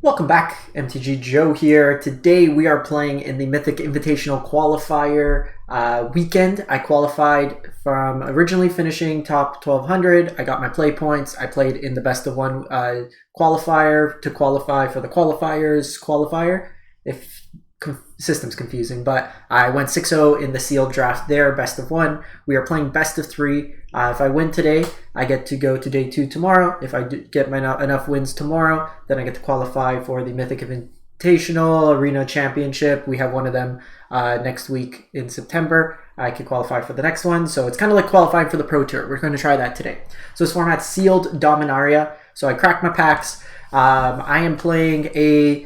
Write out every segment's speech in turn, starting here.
Welcome back, MTG Joe here. Today we are playing in the Mythic Invitational Qualifier Weekend. I qualified from originally finishing top 1200. I got my play points. I played in the best of one qualifier to qualify for the qualifiers qualifier. If system's confusing, but I went 6-0 in the sealed draft there, best of one. We are playing best of three. If I win today, I get to go to day 2 tomorrow. If I get enough wins tomorrow, then I get to qualify for the Mythic Invitational Arena Championship. We have one of them next week in September. I could qualify for the next one, so it's kind of like qualifying for the Pro Tour. We're going to try that today. So this format's Sealed Dominaria. So I cracked my packs. I am playing a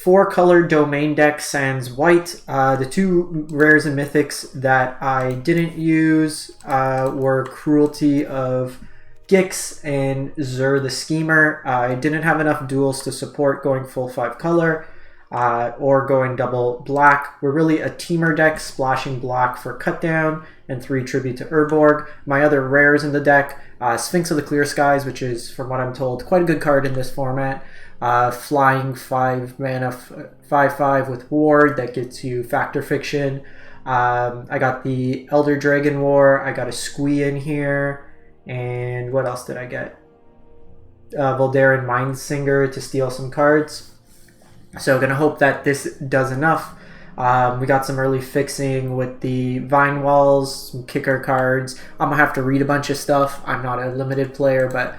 4-color domain deck, sans white. The two rares and mythics that I didn't use were Cruelty of Gix and Zur the Schemer. I didn't have enough duels to support going full 5-color or going double black. We're really a teamer deck, splashing black for cutdown and 3 Tribute to Urborg. My other rares in the deck, Sphinx of the Clear Skies, which is, from what I'm told, quite a good card in this format. Flying 5 mana, 5/5 with Ward that gets you Factor Fiction. I got the Elder Dragon War. I got a Squee in here. And what else did I get? Voldaren Mindsinger to steal some cards. So gonna hope that this does enough. We got some early fixing with the Vine Walls, some kicker cards. I'm gonna have to read a bunch of stuff. I'm not a limited player, but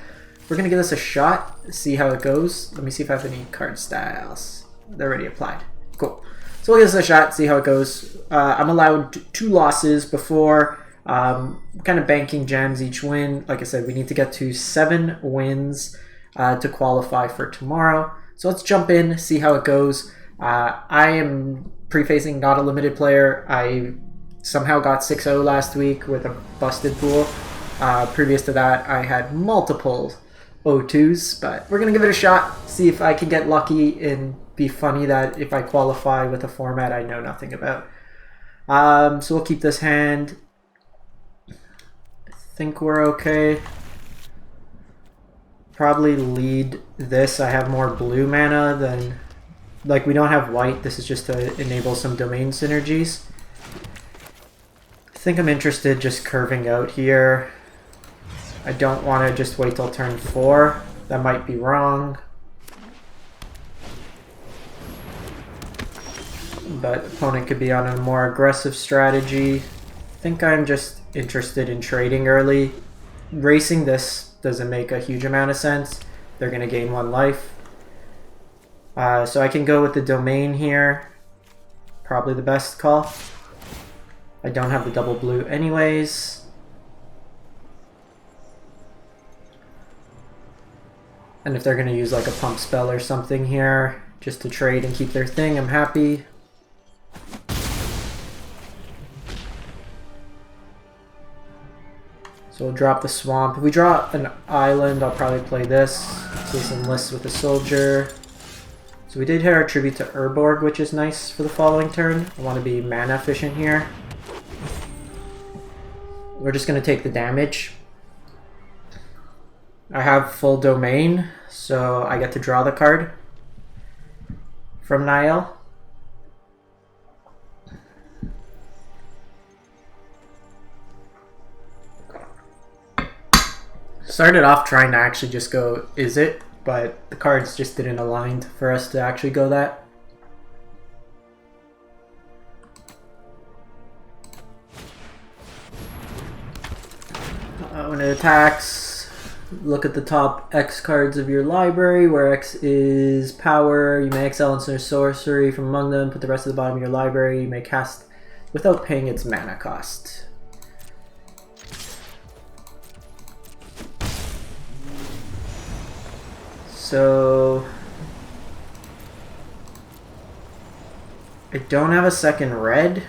we're going to give this a shot, see how it goes. Let me see if I have any card styles. They're already applied. Cool. So we'll give this a shot, see how it goes. I'm allowed 2 losses before kind of banking gems each win. Like I said, we need to get to 7 wins to qualify for tomorrow. So let's jump in, see how it goes. I am prefacing not a limited player. I somehow got 6-0 last week with a busted pool. Previous to that, I had multiple O2s, but we're going to give it a shot, see if I can get lucky and be funny that if I qualify with a format I know nothing about. So we'll keep this hand. I think we're okay. Probably lead this. I have more blue mana than... Like, we don't have white. This is just to enable some domain synergies. I think I'm interested just curving out here. I don't want to just wait till turn 4. That might be wrong. But opponent could be on a more aggressive strategy. I think I'm just interested in trading early. Racing this doesn't make a huge amount of sense. They're going to gain 1 life. So I can go with the domain here. Probably the best call. I don't have the double blue anyways. And if they're going to use like a pump spell or something here, just to trade and keep their thing, I'm happy. So we'll drop the swamp. If we draw an island, I'll probably play this. See some lists with a soldier. So we did hit our tribute to Urborg, which is nice for the following turn. I want to be mana efficient here. We're just going to take the damage. I have full domain, so I get to draw the card from Niall. Started off trying to actually just go, is it? But the cards just didn't align for us to actually go that. When it attacks, look at the top X cards of your library, where X is power. You may exile insert sorcery from among them. Put the rest at the bottom of your library. You may cast without paying its mana cost. So I don't have a second red,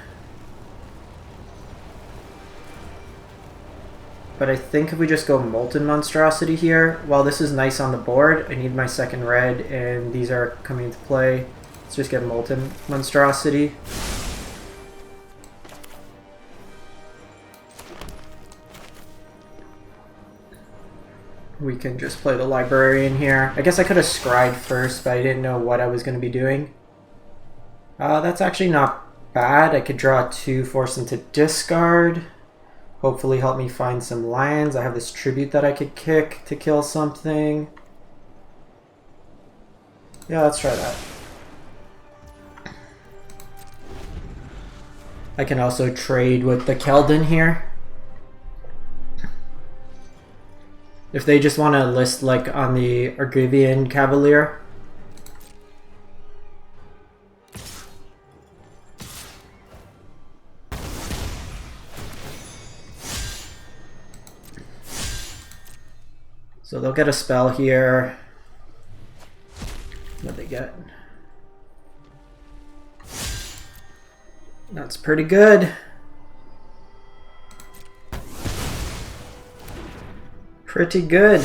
but I think if we just go Molten Monstrosity here, while this is nice on the board, I need my second red and these are coming into play. Let's just get Molten Monstrosity. we can just play the librarian here. I guess I could have scried first, but I didn't know what I was going to be doing. That's actually not bad. I could draw 2, force them to discard. Hopefully help me find some lands. I have this tribute that I could kick to kill something. Yeah, let's try that. I can also trade with the Keldon here. If they just want to list like on the Argivian Cavalier. So they'll get a spell here. What do they get? That's pretty good. Pretty good.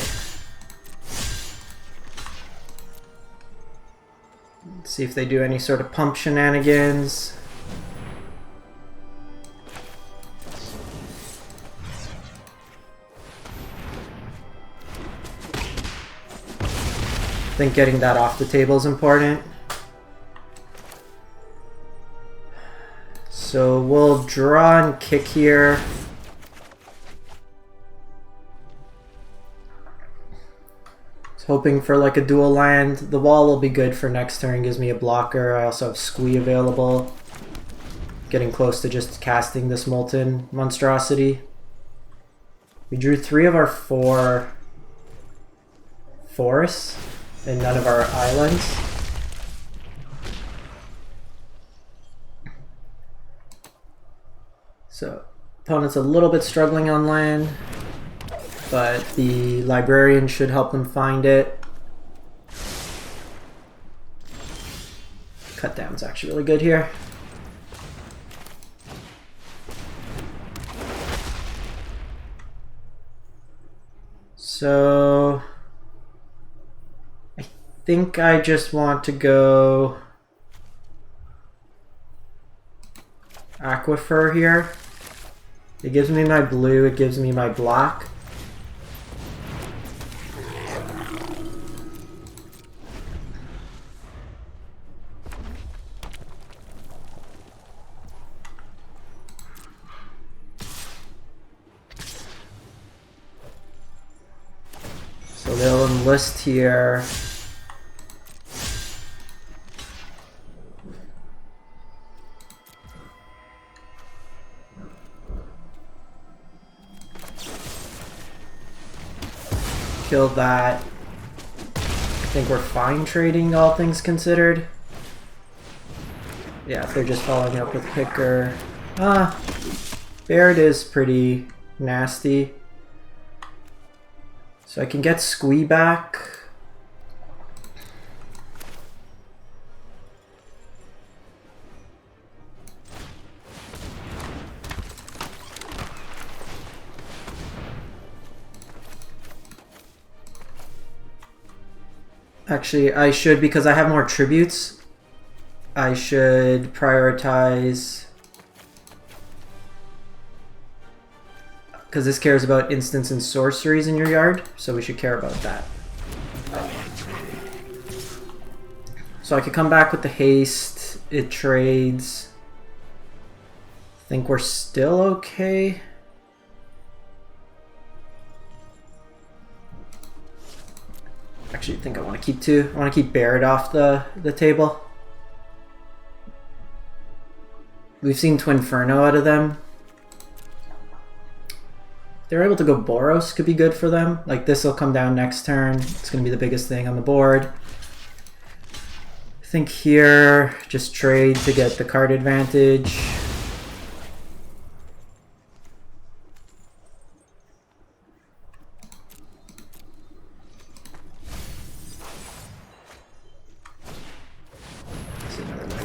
Let's see if they do any sort of pump shenanigans. I think getting that off the table is important. So we'll draw and kick here. Hoping for like a dual land. The wall will be good for next turn, gives me a blocker. I also have Squee available. Getting close to just casting this Molten Monstrosity. We drew 3 of our 4 forests and none of our islands. So opponent's a little bit struggling on land, but the librarian should help them find it. Cut down's actually really good here. So I think I just want to go Aquifer here. It gives me my blue, it gives me my black. So they'll enlist here. Kill that. I think we're fine trading, all things considered. Yeah, if they're just following up with Picker. Baird is pretty nasty. So I can get Squee back. Actually, I should, because I have more tributes, I should prioritize, because this cares about instants and sorceries in your yard, so we should care about that. So I could come back with the haste, it trades. I think we're still okay. Actually, I think I want to keep 2. I want to keep Baird off the table. We've seen Twinferno out of them. If they're able to go Boros, could be good for them. Like, this will come down next turn. It's going to be the biggest thing on the board. I think here, just trade to get the card advantage.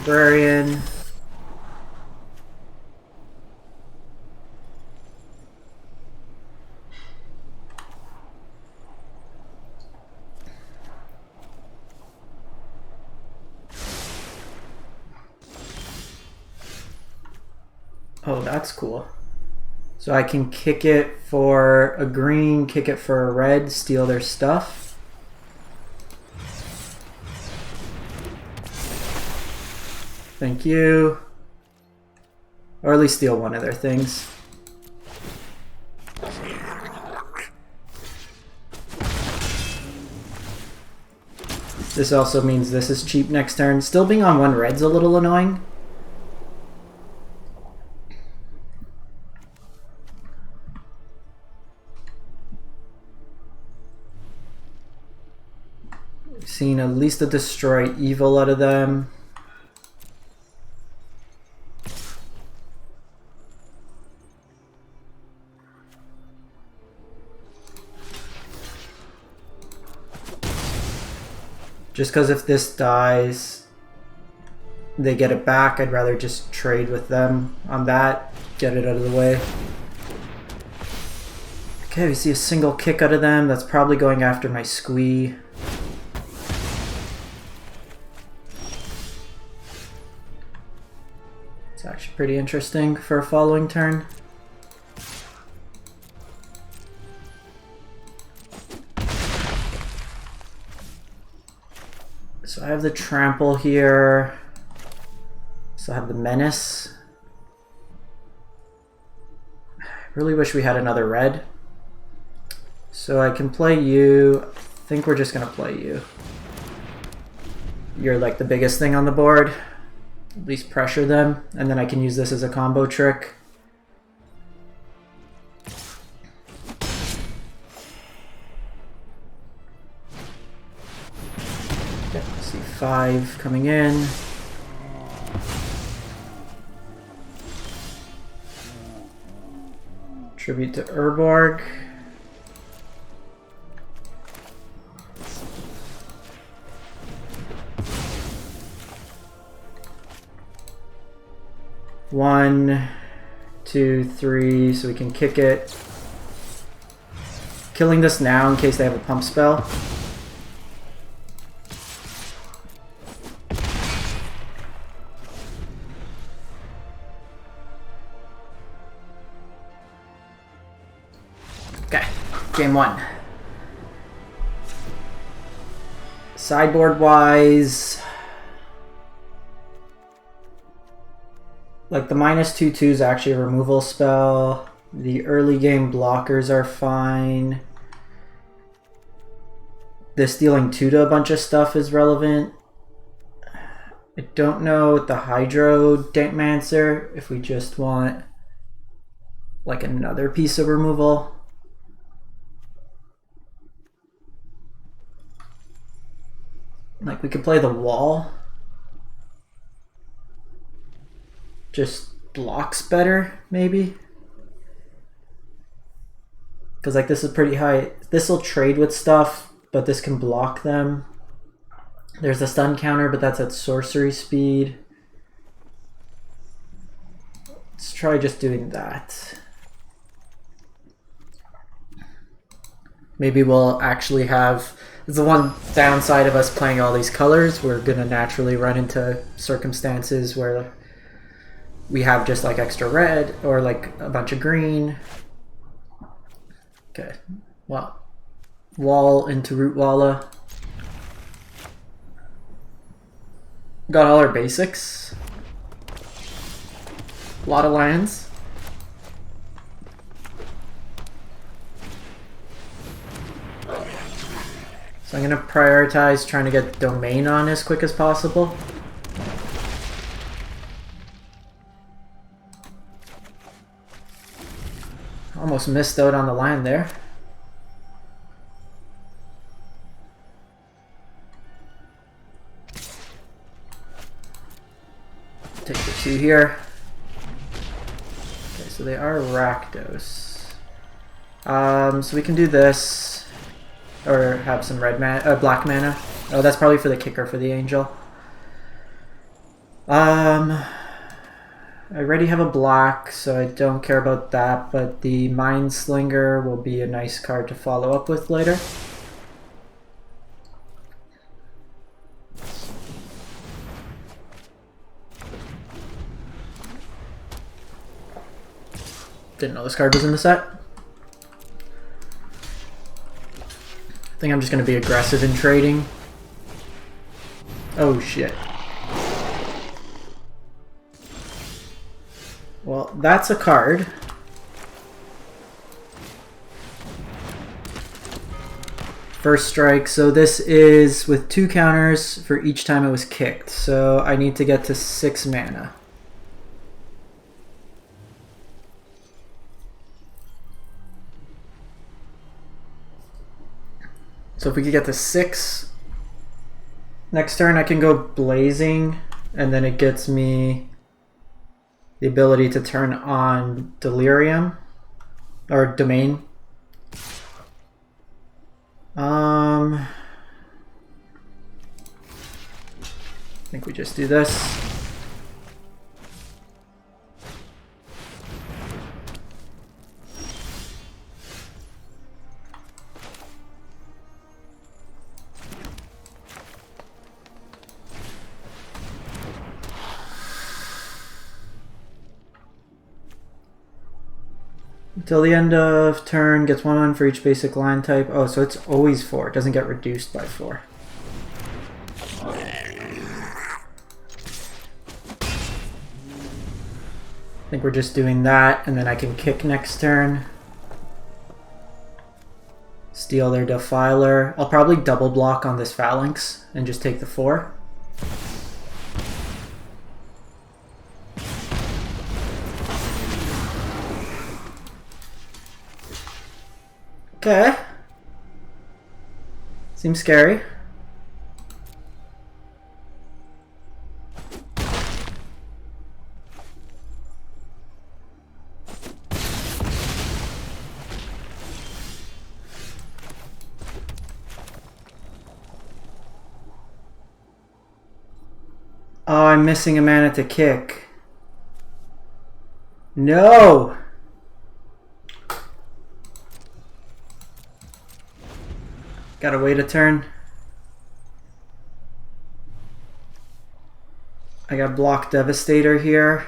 Librarian. Oh, that's cool. So I can kick it for a green, kick it for a red, steal their stuff. Thank you. Or at least steal one of their things. This also means this is cheap next turn. Still being on one red's a little annoying. We've seen at least a destroy evil out of them. Just because if this dies, they get it back, I'd rather just trade with them on that, get it out of the way. Okay, we see a single kick out of them. That's probably going after my squee. It's actually pretty interesting for a following turn. So I have the trample here. So I have the menace. I really wish we had another red. So I can play you. I think we're just gonna play you. You're like the biggest thing on the board. At least pressure them, and then I can use this as a combo trick. C5 coming in. Tribute to Urborg. One, two, three, so we can kick it. Killing this now in case they have a pump spell. Okay, game one. Sideboard wise, like the -2/2 is actually a removal spell. The early game blockers are fine. This dealing 2 to a bunch of stuff is relevant. I don't know with the Hydro Dampmancer if we just want like another piece of removal. Like we could play the wall. Just blocks better, maybe. Because like this is pretty high. This will trade with stuff, but this can block them. There's a stun counter, but that's at sorcery speed. Let's try just doing that. Maybe we'll actually have... The one downside of us playing all these colors, we're going to naturally run into circumstances where we have just like extra red or like a bunch of green. Okay, well, wall into Root Walla. Got all our basics. A lot of lands. So I'm going to prioritize trying to get Domain on as quick as possible. Almost missed out on the line there. Take the 2 here. Okay, so they are Rakdos. So we can do this. Or have some red mana, black mana. Oh, that's probably for the kicker for the angel. I already have a black, so I don't care about that, but the Mindslinger will be a nice card to follow up with later. Didn't know this card was in the set. I think I'm just going to be aggressive in trading. Oh shit. Well, that's a card. First strike, so this is with 2 counters for each time it was kicked. So I need to get to 6 mana. So if we could get to 6, next turn I can go Blazing, and then it gets me the ability to turn on Delirium, or Domain. I think we just do this. Until the end of turn, gets 1/1 for each basic line type. Oh, so it's always 4. It doesn't get reduced by 4. I think we're just doing that, and then I can kick next turn. Steal their Defiler. I'll probably double block on this Phalanx and just take the 4. Okay. Seems scary. Oh, I'm missing a mana to kick. No! Gotta wait a turn. I got block Devastator here.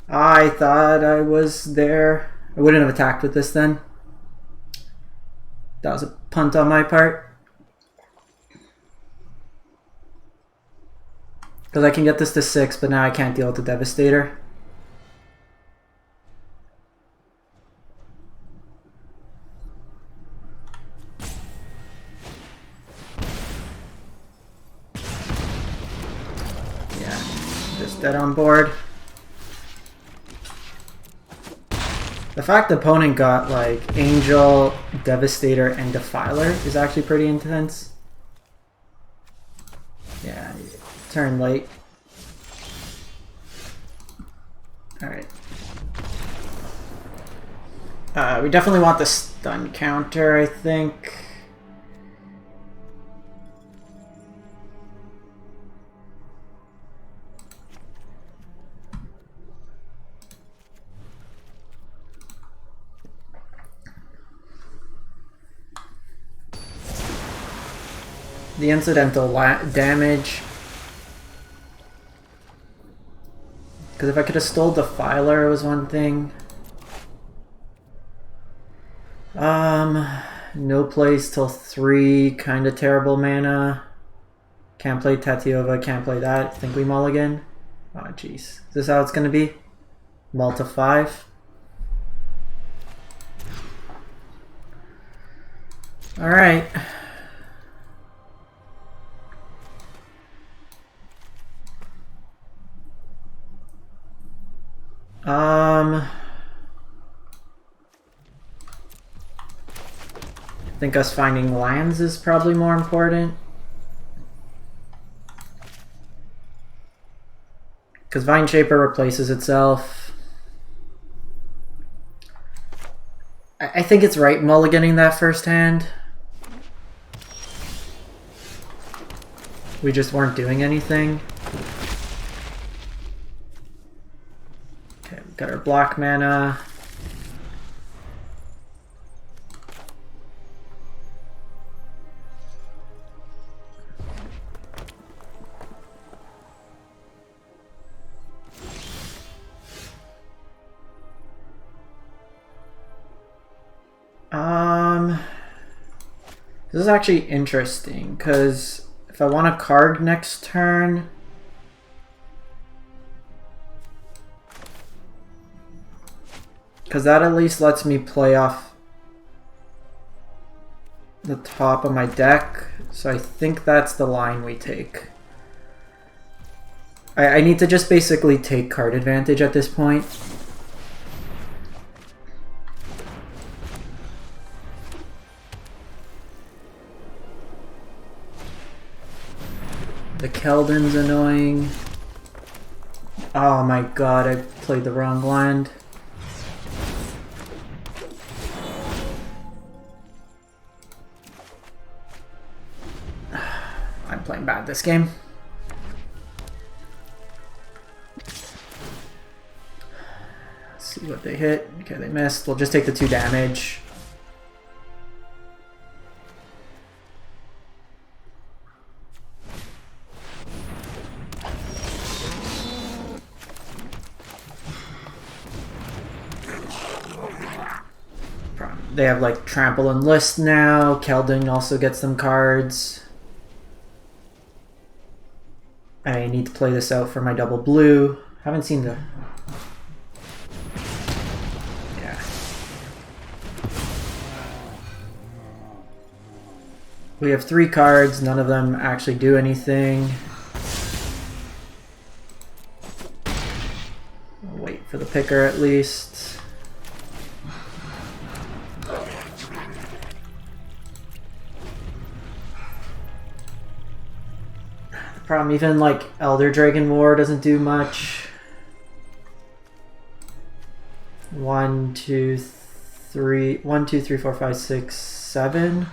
I thought I was there. I wouldn't have attacked with this then. That was a punt on my part. Because I can get this to 6, but now I can't deal with the Devastator. Yeah, just dead on board. The fact the opponent got like Angel, Devastator, and Defiler is actually pretty intense. Yeah, turn late. Alright. We definitely want the stun counter, I think. The incidental damage. Because if I could have stole Defiler was one thing. No plays till 3, kind of terrible mana. Can't play Tatiova, can't play that. Think we mulligan? Oh jeez. Is this how it's gonna be? Mull to 5. Alright. I think us finding lands is probably more important. Because Vine Shaper replaces itself. I think it's right mulliganing that first hand. We just weren't doing anything. Okay, we got our block mana. This is actually interesting, because if I want a card next turn... Because that at least lets me play off the top of my deck. So I think that's the line we take. I need to just basically take card advantage at this point. The Keldon's annoying. Oh my god, I played the wrong land. I'm playing bad this game. Let's see what they hit. Okay, they missed. We'll just take the 2 damage. They have like Trample and List now. Keldon also gets some cards. I need to play this out for my double blue. Haven't seen the... Yeah. We have 3 cards. None of them actually do anything. I'll wait for the picker at least. Problem, even like Elder Dragon War doesn't do much. 1, 2, 3, 1, 2, 3, 4, 5, 6, 7.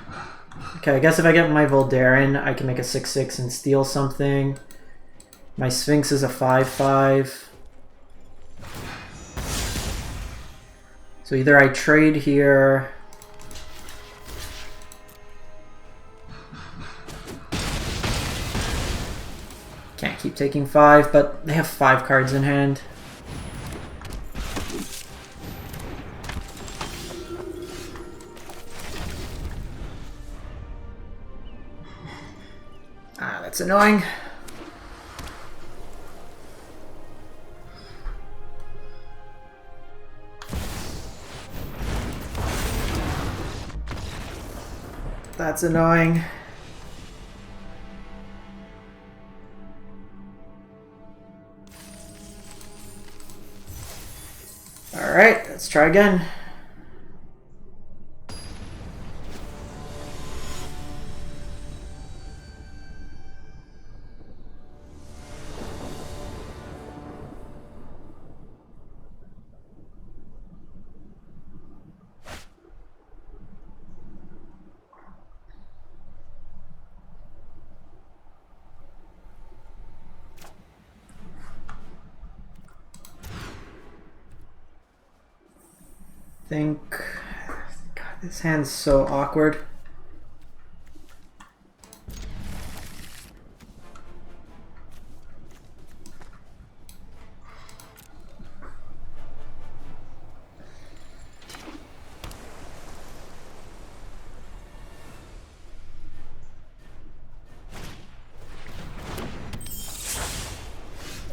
Okay, I guess if I get my Voldaren, I can make a 6/6 and steal something. My Sphinx is a 5/5. So either I trade here. Can't keep taking 5, but they have 5 cards in hand. Ah, that's annoying. That's annoying. Alright, let's try again. God, this hand's so awkward.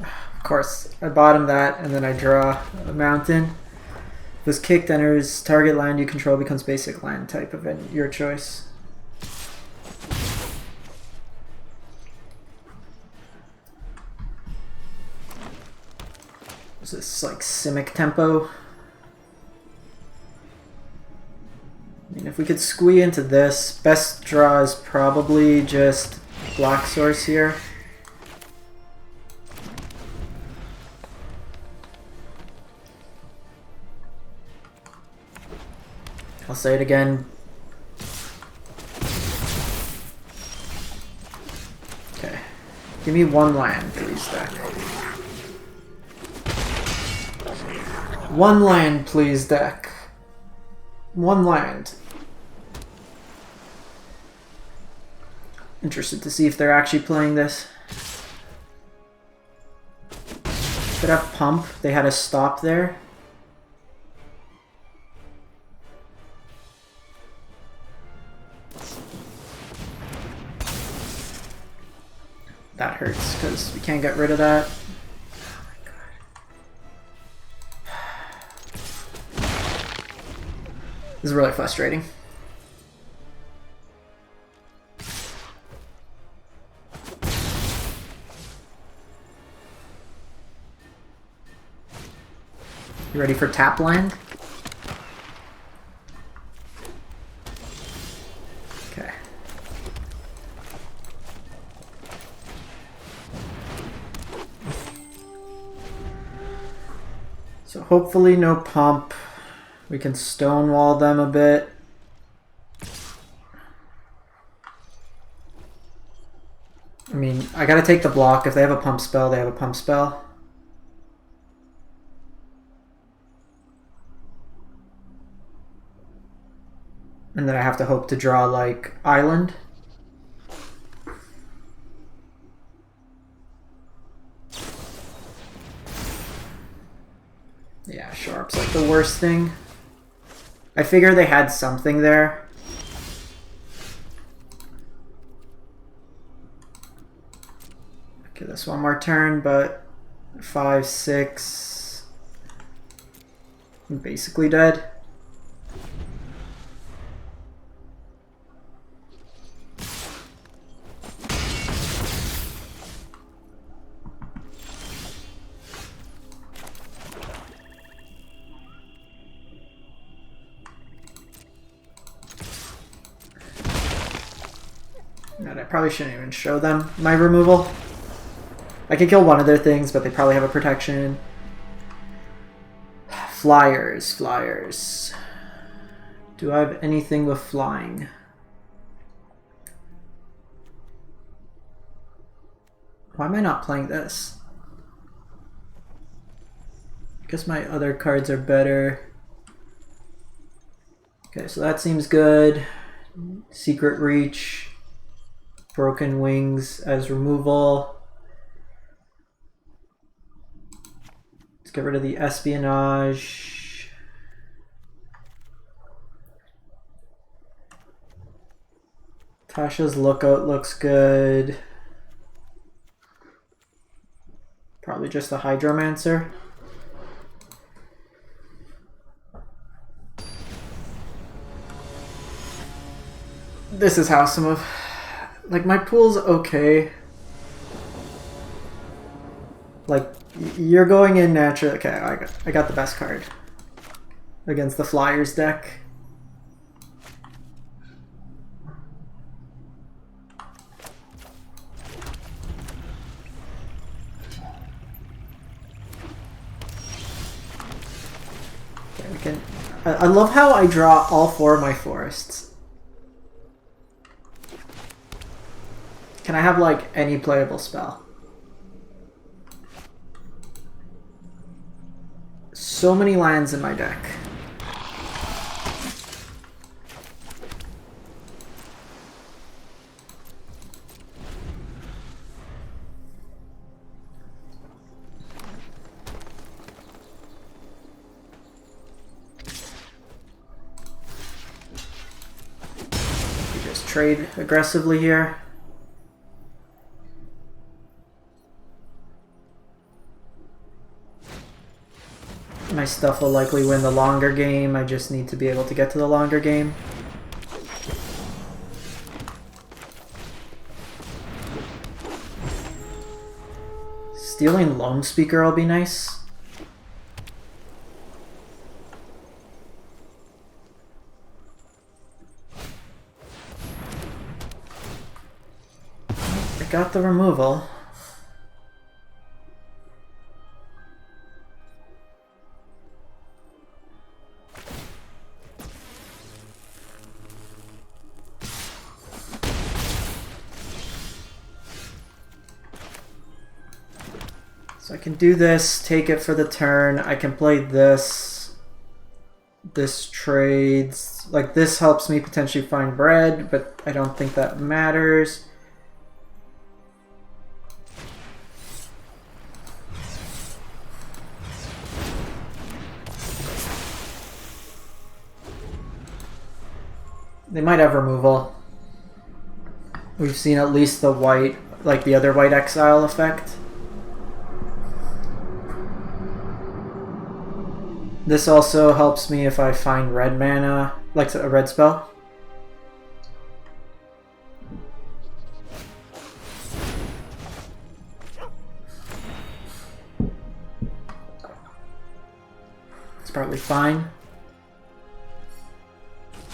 Of course, I bottom that and then I draw a mountain. This kicked enters target land you control becomes basic land type of your choice. Is this like Simic tempo? I mean, if we could squeeze into this, best draw is probably just Black Source here. I'll say it again. Okay. Give me 1 land, please, deck. 1 land, please, deck. 1 land. Interested to see if they're actually playing this. Could have Pump. They had a stop there. that hurts because we can't get rid of that. This is really frustrating. You ready for tap land? Okay. So hopefully no pump. We can stonewall them a bit. I mean, I gotta take the block. If they have a pump spell, they have a pump spell. And then I have to hope to draw, like, Island. Yeah, Sharp's like the worst thing. I figure they had something there. Okay, this one more turn, but 5, 6. I'm basically dead. I probably shouldn't even show them my removal. I could kill one of their things, but they probably have a protection. Flyers, flyers. Do I have anything with flying? Why am I not playing this? I guess my other cards are better. Okay, so that seems good. Secret Reach. Broken Wings as removal. Let's get rid of the Espionage. Tasha's Lookout looks good. Probably just the Hydromancer. This is how some of... Like, my pool's okay. Like, you're going in naturally. Okay, I got the best card against the Flyers deck. Okay, we can... I love how I draw all 4 of my forests. Can I have, like, any playable spell? So many lands in my deck. We just trade aggressively here. My stuff will likely win the longer game. I just need to be able to get to the longer game. Stealing Loam Speaker will be nice. I got the removal. So I can do this, take it for the turn. I can play this. This trades. Like, this helps me potentially find bread, but I don't think that matters. They might have removal. We've seen at least the white like the other white exile effect. This also helps me if I find red mana, like a red spell. It's probably fine.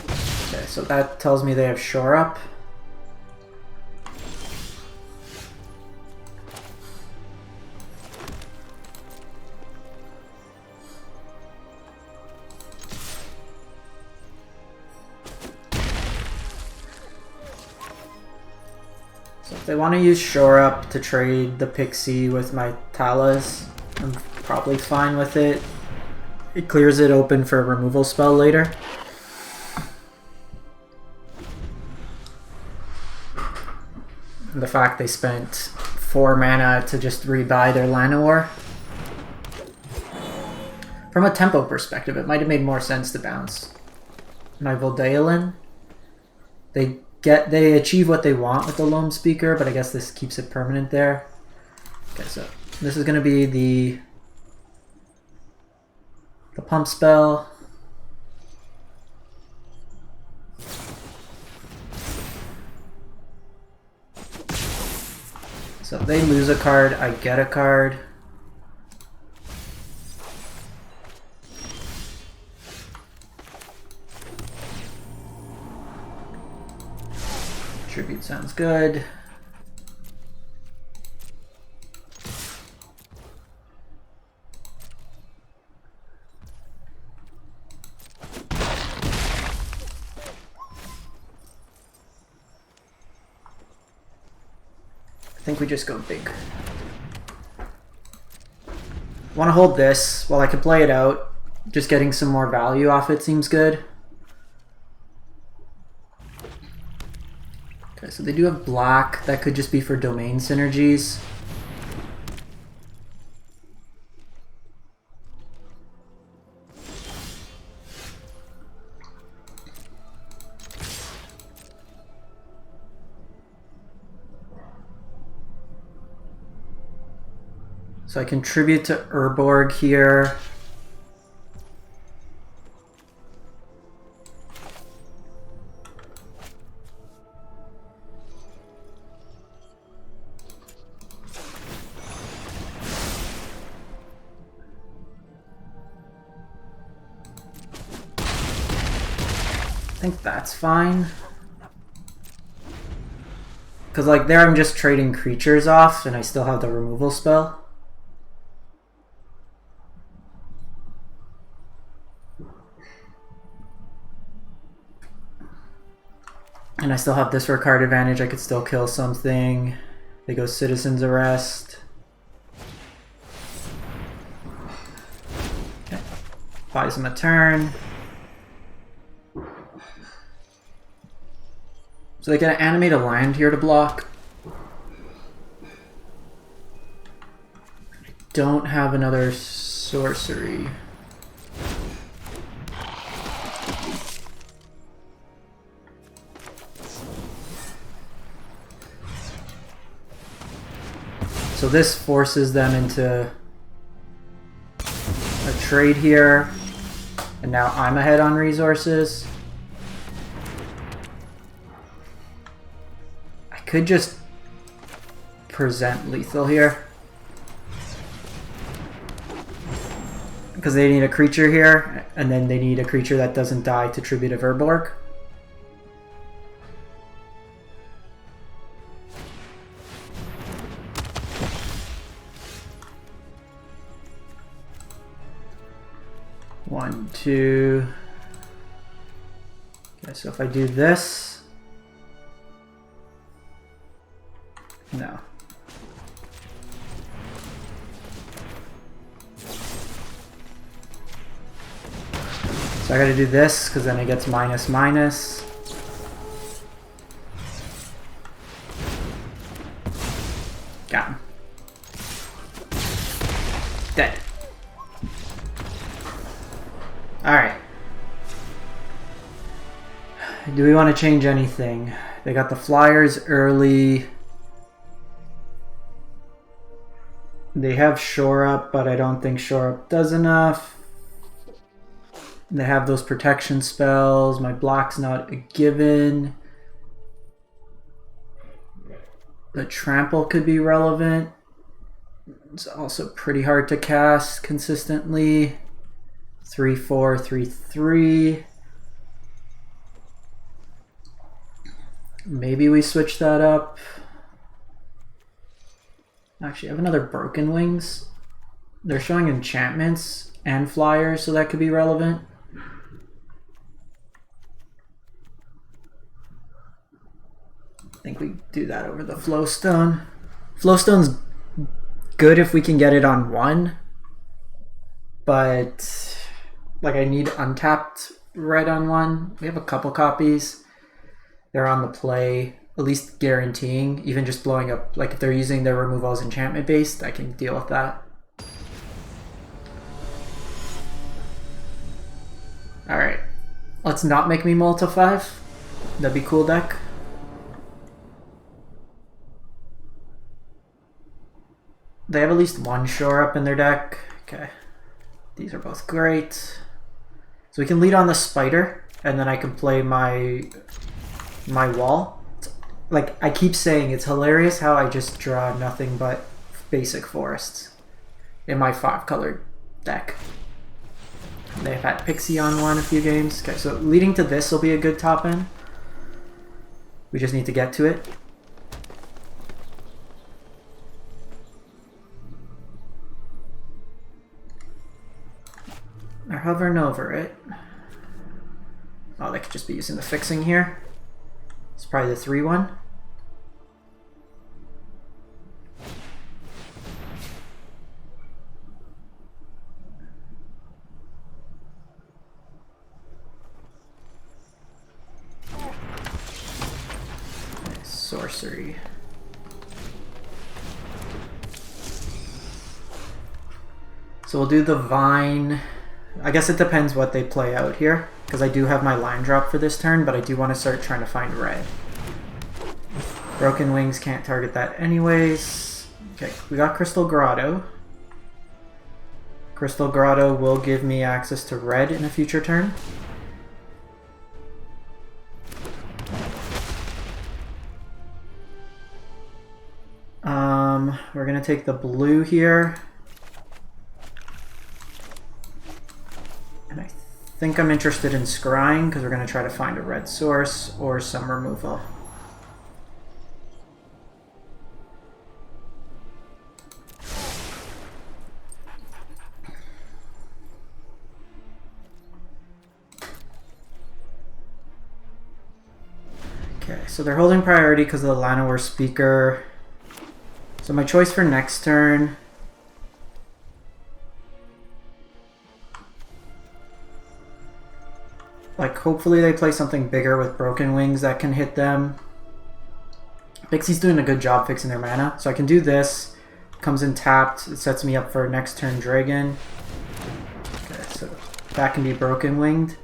Okay, so that tells me they have shore up. So if they want to use shore up to trade the Pixie with my Talas, I'm probably fine with it. It clears it open for a removal spell later. And the fact they spent 4 mana to just rebuy their Llanowar. From a tempo perspective, it might have made more sense to bounce my Voldaelin. They achieve what they want with the Loam Speaker, but I guess this keeps it permanent there. Okay, so this is going to be the pump spell. So they lose a card, I get a card. Tribute sounds good. I think we just go big. I want to hold this while I can play it out. Just getting some more value off it seems good. Okay, so they do have black. That could just be for domain synergies. So I contribute to Urborg here. I think that's fine. Because like there I'm just trading creatures off and I still have the removal spell. And I still have this for card advantage. I could still kill something. They go Citizen's Arrest. Okay. Buys him a turn. So they can animate a land here to block. I don't have another sorcery. So this forces them into a trade here, and now I'm ahead on resources. I could just present lethal here, because they need a creature here, and then they need a creature that doesn't die to Tribute of Urborg. One, two. Okay, so if I do this, no. So I gotta do this because then it gets minus minus. Got him. Dead. Alright. Do we want to change anything? They got the Flyers early. They have Shore Up, but I don't think Shore Up does enough. They have those protection spells. My block's not a given. The Trample could be relevant. It's also pretty hard to cast consistently. 3/4, 3/3. Maybe we switch that up. Actually, I have another Broken Wings. They're showing enchantments and flyers, so that could be relevant. I think we do that over the Flowstone. Flowstone's good if we can get it on one, but like I need untapped red on one. We have a couple copies. They're on the play, at least guaranteeing, even just blowing up. Like if they're using their removal as enchantment based, I can deal with that. Alright, let's not make me Multi 5. That'd be cool deck. They have at least one Shore Up in their deck. Okay, these are both great. So we can lead on the Spider, and then I can play my wall. Like I keep saying, it's hilarious how I just draw nothing but basic forests in my 5-colored deck. They've had Pixie on one a few games. Okay, so leading to this will be a good top end. We just need to get to it. They're hovering over it. Oh, they could just be using the fixing here. It's probably the 3/1. Sorcery. So we'll do the Vine. I guess it depends what they play out here, because I do have my line drop for this turn, but I do want to start trying to find red. Broken Wings can't target that anyways. Okay, we got Crystal Grotto. Crystal Grotto will give me access to red in a future turn. We're gonna take the blue here. And I think I'm interested in scrying because we're gonna try to find a red source or some removal. Okay, so they're holding priority because of the Llanowar Speaker. So my choice for next turn, like hopefully they play something bigger with Broken Wings that can hit them. Pixie's doing a good job fixing their mana, so I can do this. Comes in tapped, it sets me up for next turn Dragon. Okay, so that can be Broken Winged.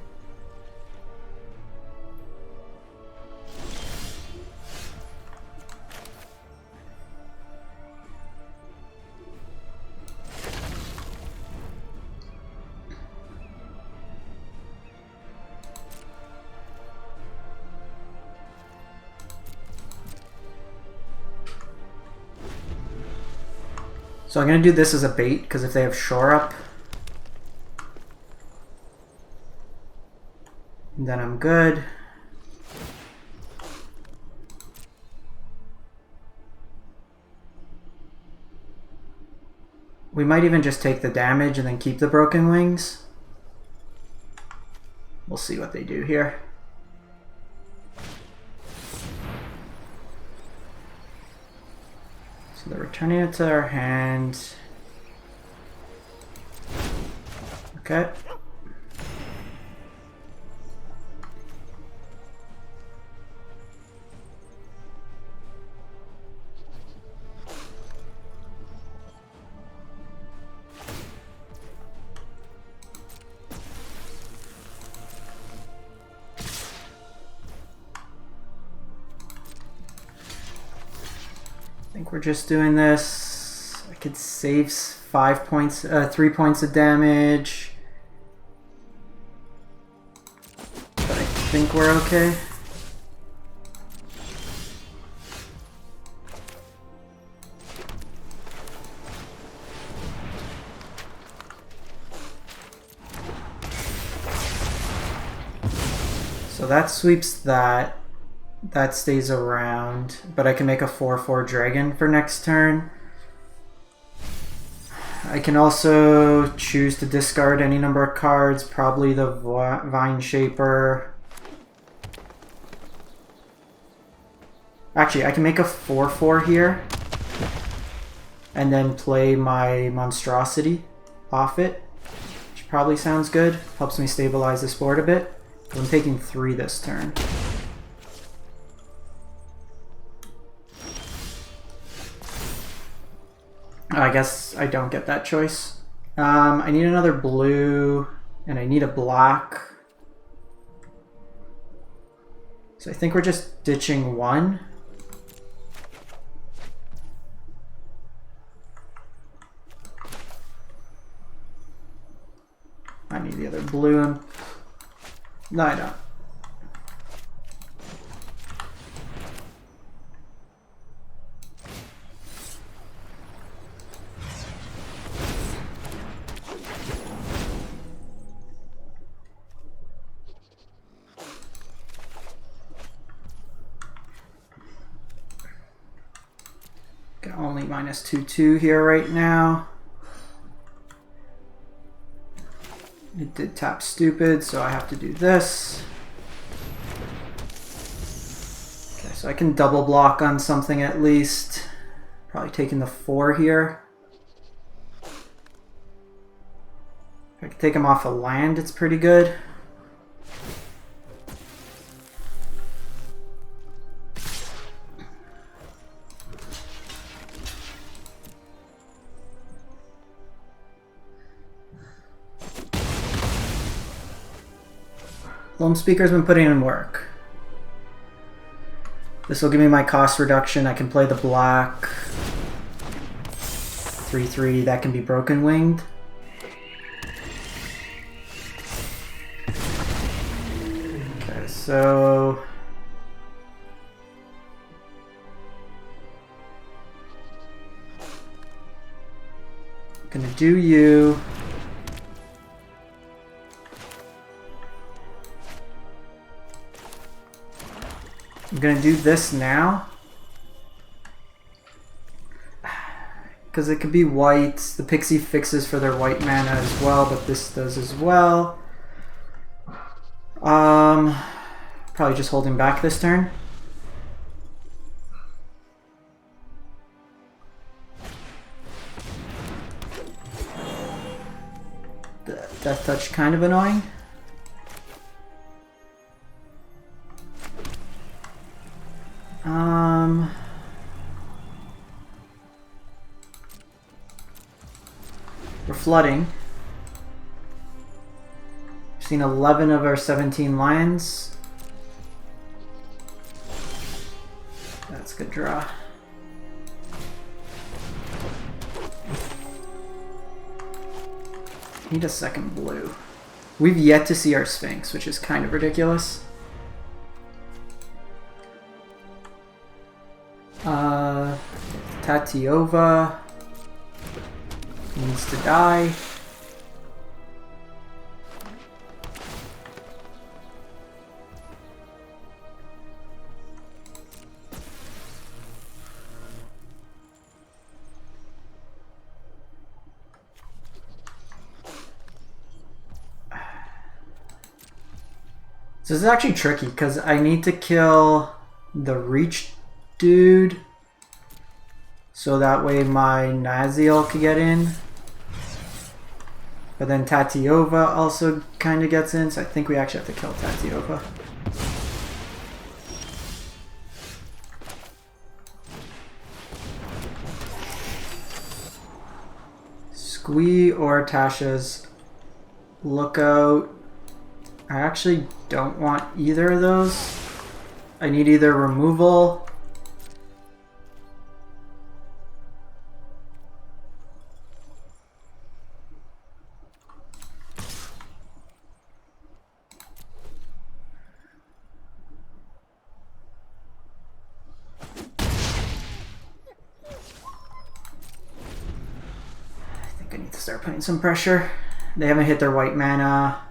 So I'm going to do this as a bait, because if they have Shore Up, then I'm good. We might even just take the damage and then keep the Broken Wings. We'll see what they do here. So they're returning it to our hand. Okay. I think we're just doing this. I could save 5 points, 3 points of damage. But I think we're okay. So that sweeps that. That stays around, but I can make a 4/4 dragon for next turn. I can also choose to discard any number of cards, probably the Vine Shaper. Actually, I can make a 4/4 here, and then play my Monstrosity off it, which probably sounds good. Helps me stabilize this board a bit. I'm taking 3 this turn. I guess I don't get that choice. I need another blue, and I need a black. So I think we're just ditching 1. I need the other blue. No, I don't. Only -2/2 here right now. It did tap stupid, so I have to do this. Okay, so I can double block on something at least. Probably taking the 4 here. If I can take him off a land, it's pretty good. Lone Speaker's been putting in work. This will give me my cost reduction. I can play the black. 3/3, that can be Broken Winged. Okay, so... I'm gonna do you. I'm gonna do this now. Because it could be white. The Pixie fixes for their white mana as well, but this does as well. Probably just holding back this turn. The Death Touch kind of annoying. We're flooding. We've seen 11 of our 17 lions. That's a good draw. Need a second blue. We've yet to see our Sphinx, which is kind of ridiculous. Tatiova needs to die. So this is actually tricky because I need to kill the Reach dude so that way my Naziel can get in. But then Tatiova also kind of gets in, so I think we actually have to kill Tatiova. Squee or Tasha's Lookout. I actually don't want either of those. I need either removal I need to start putting some pressure. They haven't hit their white mana.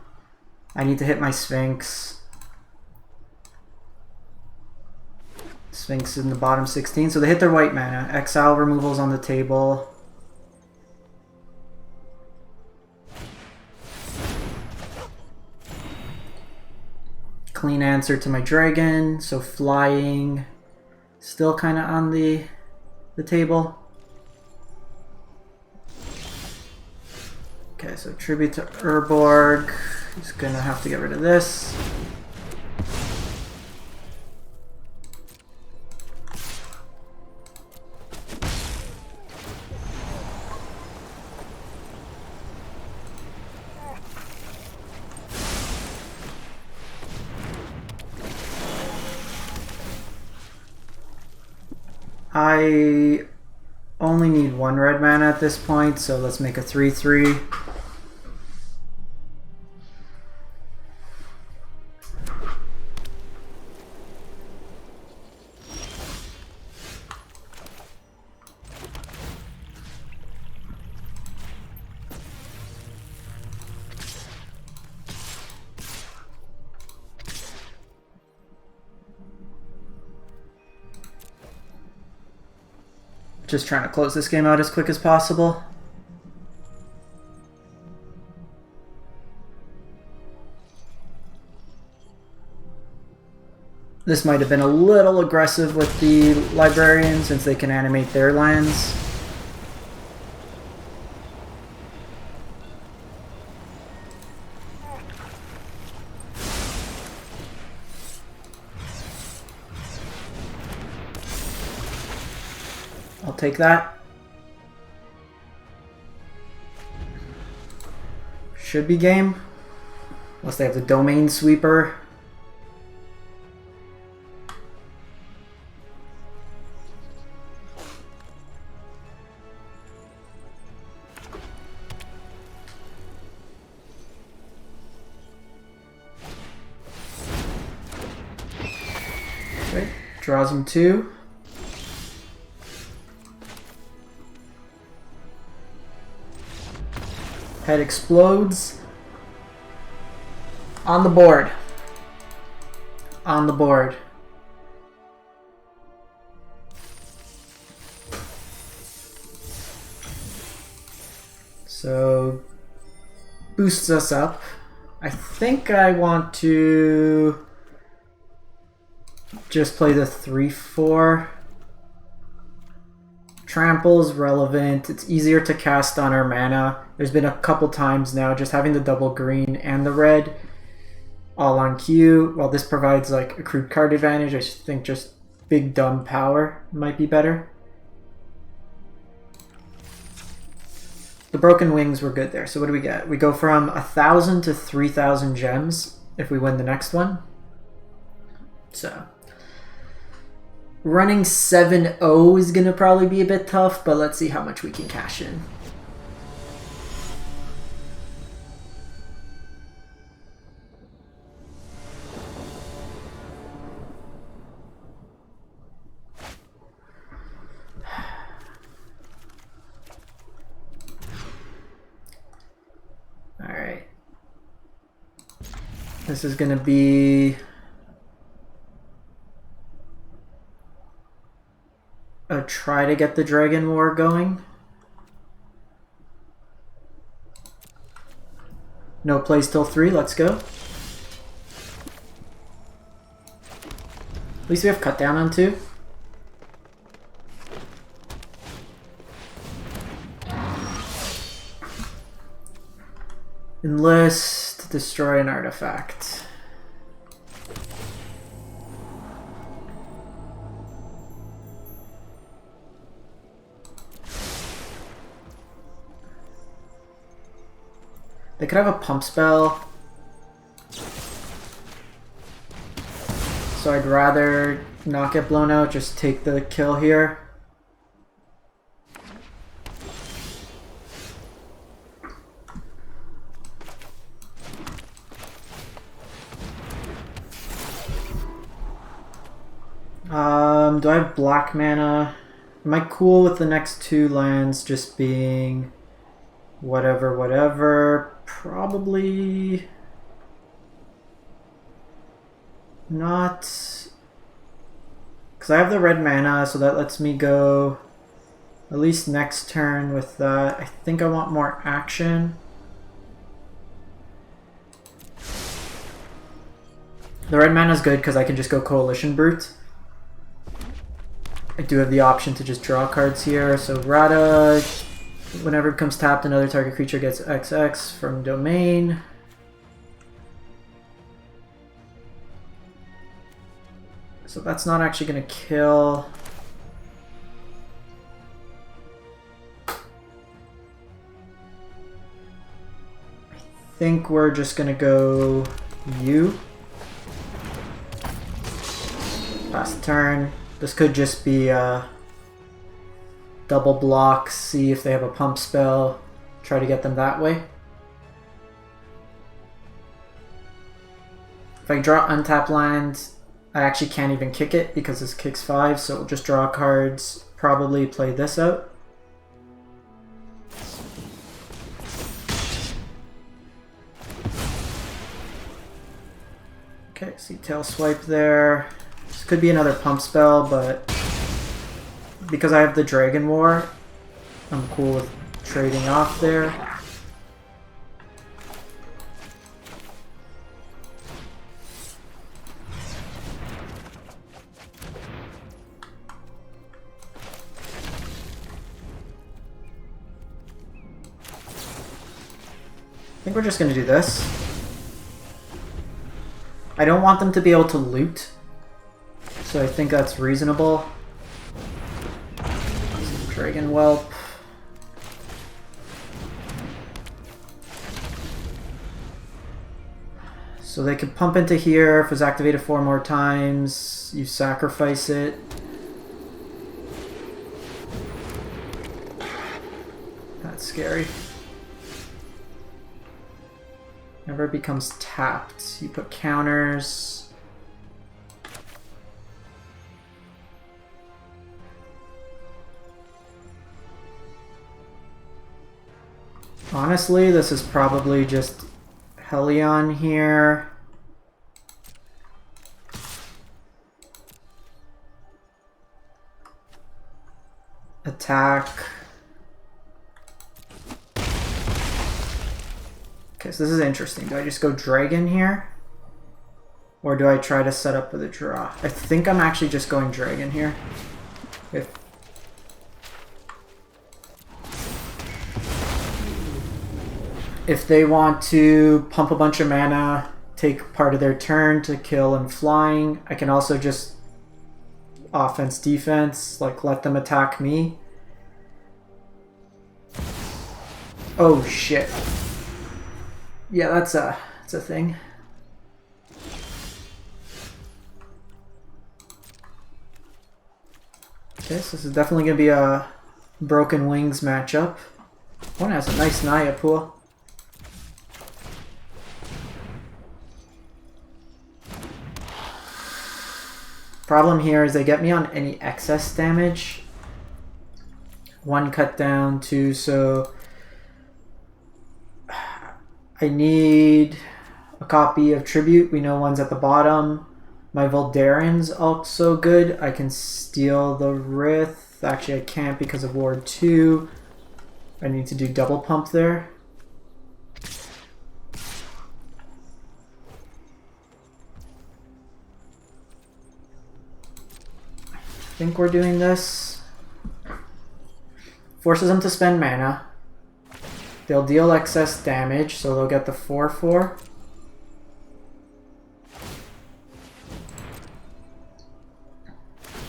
I need to hit my Sphinx. Sphinx in the bottom 16. So they hit their white mana. Exile removals on the table. Clean answer to my dragon. So flying still kind of on the table. Okay, so tribute to Urborg. He's gonna have to get rid of this. I only need 1 red mana at this point, so let's make a 3/3. Just trying to close this game out as quick as possible. This might have been a little aggressive with the Librarian since they can animate their lands. I'll take that. Should be game. Unless they have the Domain Sweeper. Okay, draws him 2. Head explodes. On the board. On the board. So boosts us up. I think I want to just play the 3/4. Trample's relevant. It's easier to cast on our mana. There's been a couple times now just having the double green and the red all on cue. While this provides like accrued card advantage, I think just big dumb power might be better. The Broken Wings were good there. So what do we get? We go from 1,000 to 3,000 gems if we win the next one. So running 7-0 is going to probably be a bit tough, but let's see how much we can cash in. All right. This is going to be try to get the Dragon War going. No plays till 3, let's go. At least we have cut down on 2. Enlist, destroy an artifact. They could have a pump spell, so I'd rather not get blown out, just take the kill here. Do I have black mana? Am I cool with the next 2 lands just being Whatever, whatever. Probably not, because I have the red mana, so that lets me go at least next turn with that. I think I want more action. The red mana is good because I can just go Coalition Brute. I do have the option to just draw cards here. So Rada, whenever it becomes tapped, another target creature gets XX from Domain. So that's not actually going to kill. I think we're just going to go U. Pass the turn. This could just be a double block, see if they have a pump spell, try to get them that way. If I draw untapped land, I actually can't even kick it because this kicks 5, so we'll just draw cards, probably play this out. Okay, see tail swipe there. This could be another pump spell, but because I have the Dragon War, I'm cool with trading off there. I think we're just going to do this. I don't want them to be able to loot, so I think that's reasonable. Dragon Whelp. So they could pump into here. If it was activated 4 more times, you sacrifice it. That's scary. Whenever it becomes tapped, you put counters. Honestly, this is probably just Helion here. Attack. Okay, so this is interesting. Do I just go Dragon here? Or do I try to set up with a draw? I think I'm actually just going Dragon here. If they want to pump a bunch of mana, take part of their turn to kill and flying, I can also just offense, defense, like let them attack me. Oh shit. Yeah, that's a thing. Okay, so this is definitely going to be a Broken Wings matchup. One has a nice Naya pool. Problem here is they get me on any excess damage. 1 cut down, 2, so I need a copy of Tribute. We know one's at the bottom. My Voldaren's also good. I can steal the Rith. Actually, I can't because of Ward 2. I need to do double pump there. I think we're doing this. Forces them to spend mana. They'll deal excess damage, so they'll get the 4/4.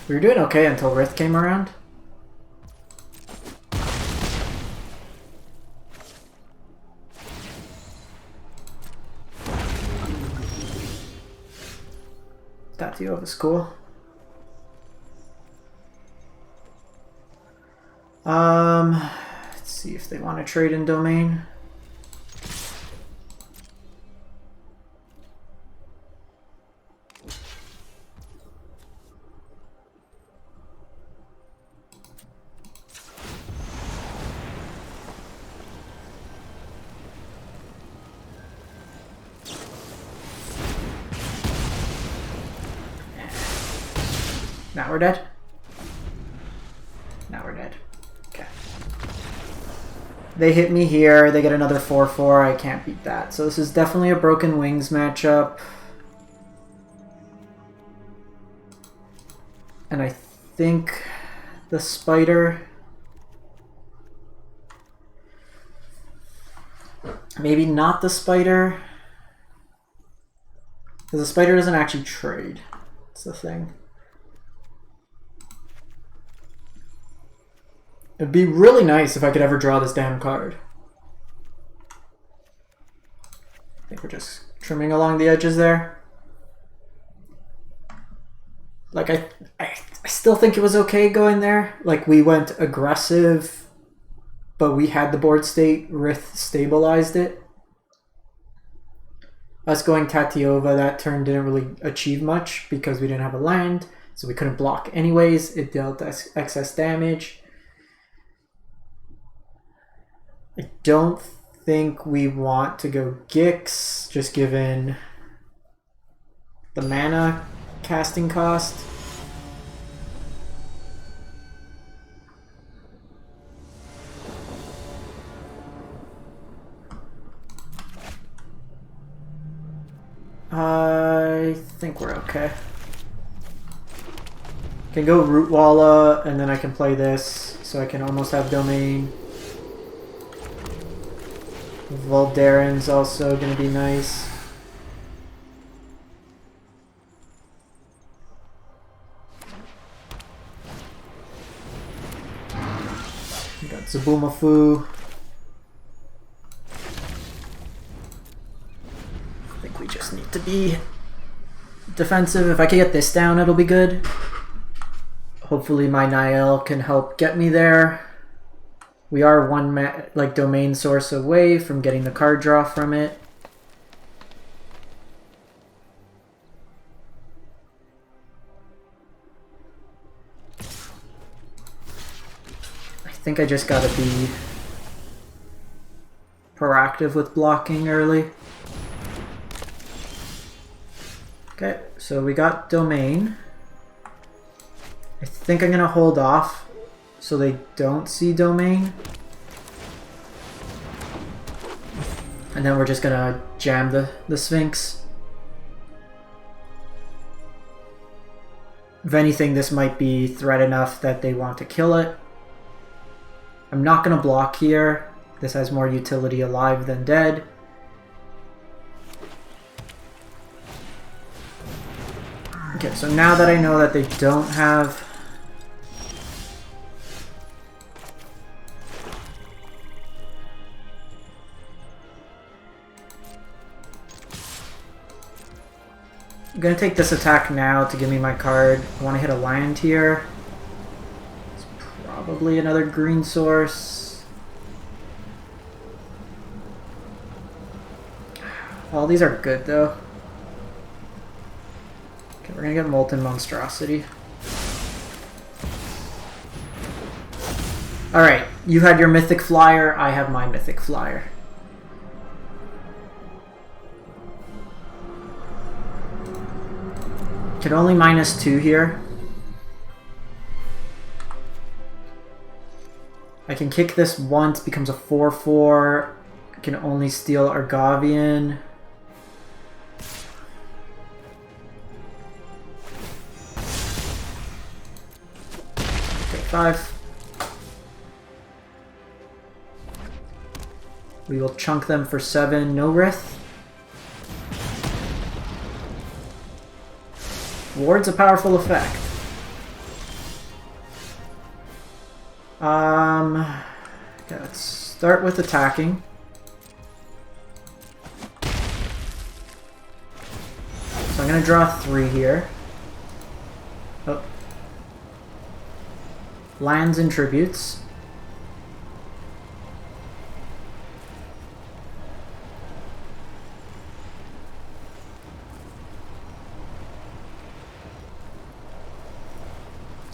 We were doing okay until Rith came around. That deal was cool. Let's see if they want to trade in Domain. Now we're dead. Now we're dead. Okay. They hit me here. They get another 4/4. I can't beat that. So this is definitely a Broken Wings matchup. And I think the spider... Maybe not the spider. Because the spider doesn't actually trade. That's the thing. It'd be really nice if I could ever draw this damn card. I think we're just trimming along the edges there. Like, I still think it was okay going there. Like, we went aggressive, but we had the board state. Rith stabilized it. Us going Tatiova that turn didn't really achieve much because we didn't have a land, so we couldn't block anyways. It dealt excess damage. I don't think we want to go Gix, just given the mana casting cost. I think we're okay. Can go Root Walla, and then I can play this, so I can almost have Domain. Voldaren's also going to be nice. We got Zabumafu. I think we just need to be defensive. If I can get this down, it'll be good. Hopefully my Niall can help get me there. We are one domain source away from getting the card draw from it. I think I just gotta be proactive with blocking early. Okay, so we got Domain. I think I'm gonna hold off so they don't see Domain. And then we're just gonna jam the Sphinx. If anything, this might be threat enough that they want to kill it. I'm not gonna block here. This has more utility alive than dead. Okay, so now that I know that they don't have... I'm gonna take this attack now to give me my card. I want to hit a land here. It's probably another green source. All these are good though. Okay, we're gonna get Molten Monstrosity. Alright, you had your Mythic Flyer, I have my Mythic Flyer. Can only -2 here. I can kick this once, becomes a 4/4. I can only steal Argavian. Okay, 5. We will chunk them for 7. No Rith. Ward's a powerful effect. Okay, let's start with attacking. So I'm gonna draw 3 here. Oh. Lands and tributes.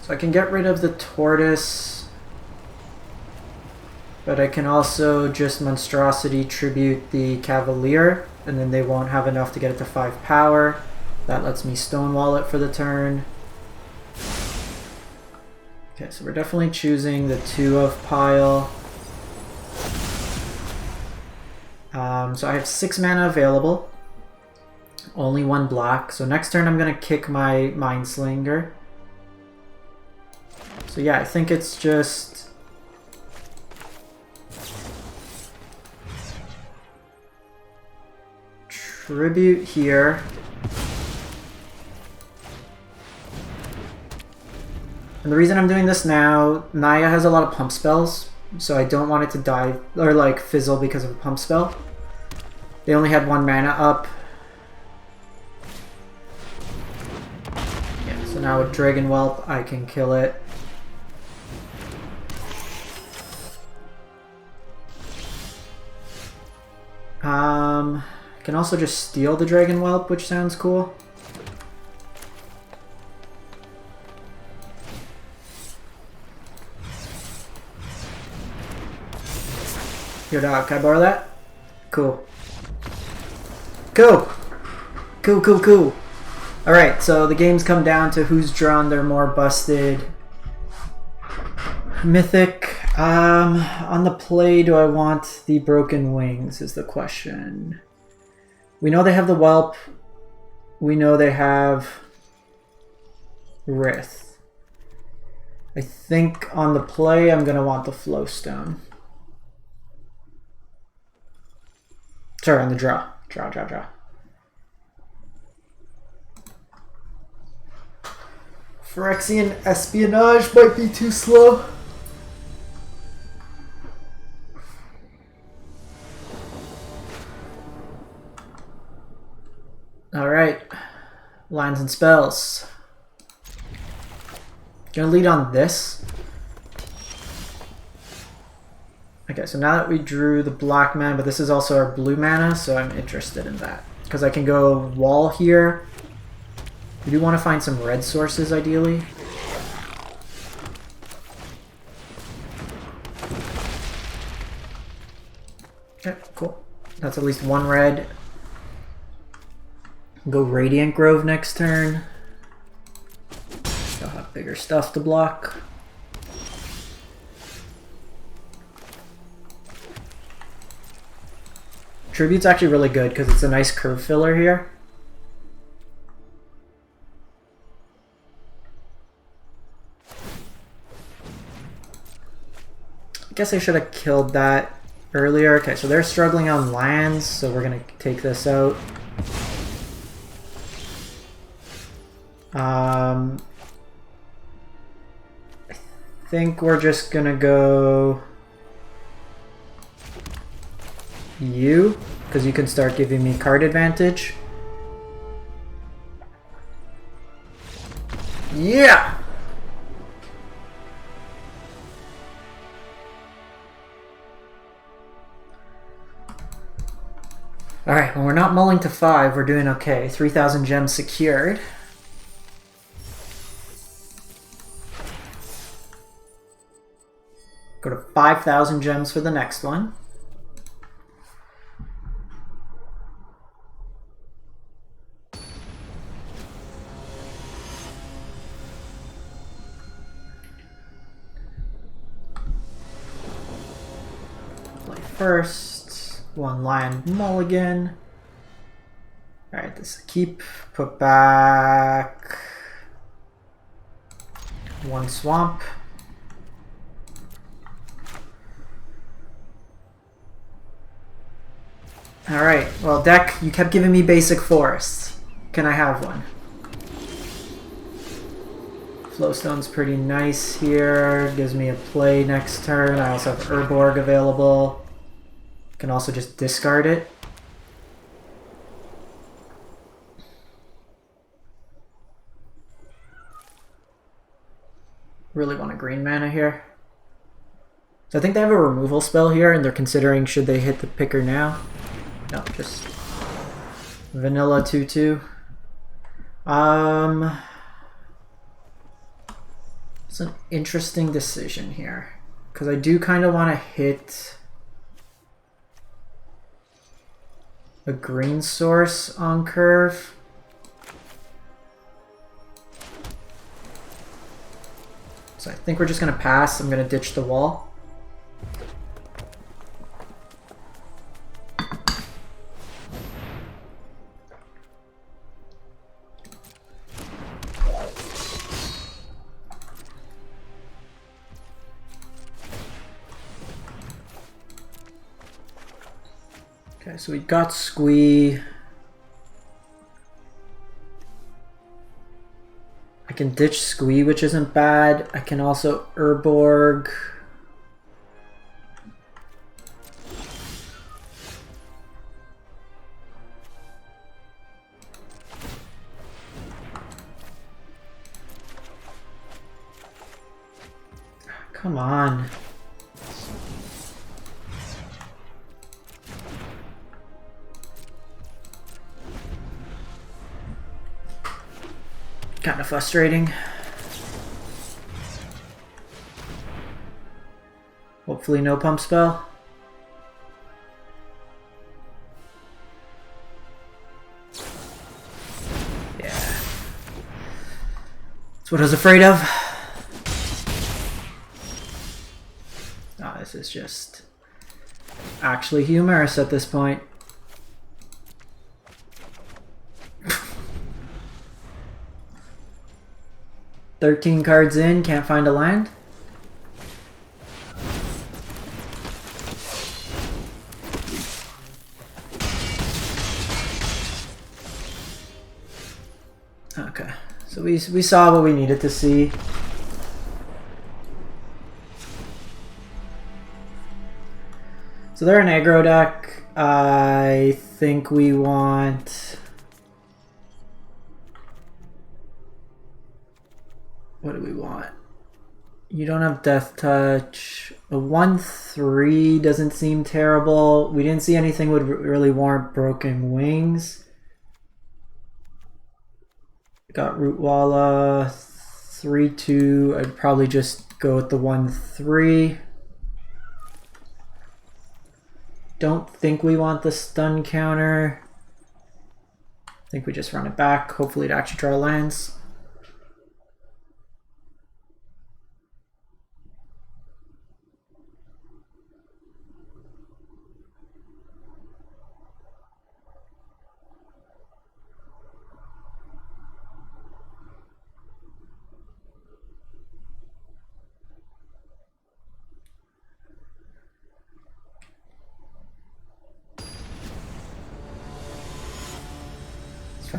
So I can get rid of the tortoise, but I can also just Monstrosity tribute the Cavalier, and then they won't have enough to get it to 5 power. That lets me Stonewall it for the turn. Okay, so we're definitely choosing the 2 of pile. So I have 6 mana available. Only 1 black. So next turn I'm going to kick my Mindslinger. So yeah, I think it's just... Tribute here. And the reason I'm doing this now, Naya has a lot of pump spells, so I don't want it to die or like fizzle because of a pump spell. They only had 1 mana up. Yeah, so now with Dragon Whelp I can kill it. I can also just steal the Dragon Whelp, which sounds cool. Here, dog, can I borrow that? Cool. Cool! Cool, cool, cool. Alright, so the games come down to who's drawn their more busted Mythic. On the play, do I want the Broken Wings is the question. We know they have the Whelp. We know they have Wraith. I think on the play, I'm going to want the Flowstone. Sorry, on the draw. Draw. Phyrexian Espionage might be too slow. Alright. Lines and spells. Gonna lead on this. Okay, so now that we drew the black mana, but this is also our blue mana, so I'm interested in that. Because I can go wall here. We do want to find some red sources, ideally. Okay, cool. That's at least 1 red. Go Radiant Grove next turn. They'll have bigger stuff to block. Tribute's actually really good because it's a nice curve filler here. I guess I should have killed that earlier. Okay, so they're struggling on lands, so we're going to take this out. I think we're just going to go you, because you can start giving me card advantage. Yeah! Alright, when we're not mulling to 5, we're doing okay. 3,000 gems secured. Go to 5,000 gems for the next one. Play first. 1 land mulligan. Alright, this keep. Put back 1 swamp. Alright, well deck, you kept giving me basic forests. Can I have one? Flowstone's pretty nice here. Gives me a play next turn. I also have Urborg available. Can also just discard it. Really want a green mana here. So I think they have a removal spell here and they're considering should they hit the picker now. No, just vanilla 2/2. It's an interesting decision here because I do kind of want to hit a green source on curve. So So I think we're just going to pass. I'm going to ditch the wall. Okay, so we got Squee. I can ditch Squee, which isn't bad. I can also Urborg. Come on. Kind of frustrating. Hopefully no pump spell. Yeah. That's what I was afraid of. Oh, this is just actually humorous at this point. "13 cards in, can't find a land." Okay, so we saw what we needed to see. So they're an aggro deck. I think we want... What do we want? You don't have Death Touch. A 1/3 doesn't seem terrible. We didn't see anything would really warrant Broken Wings. Got Rootwalla. 3/2. I'd probably just go with the 1/3. Don't think we want the stun counter. I think we just run it back. Hopefully it actually draw lands.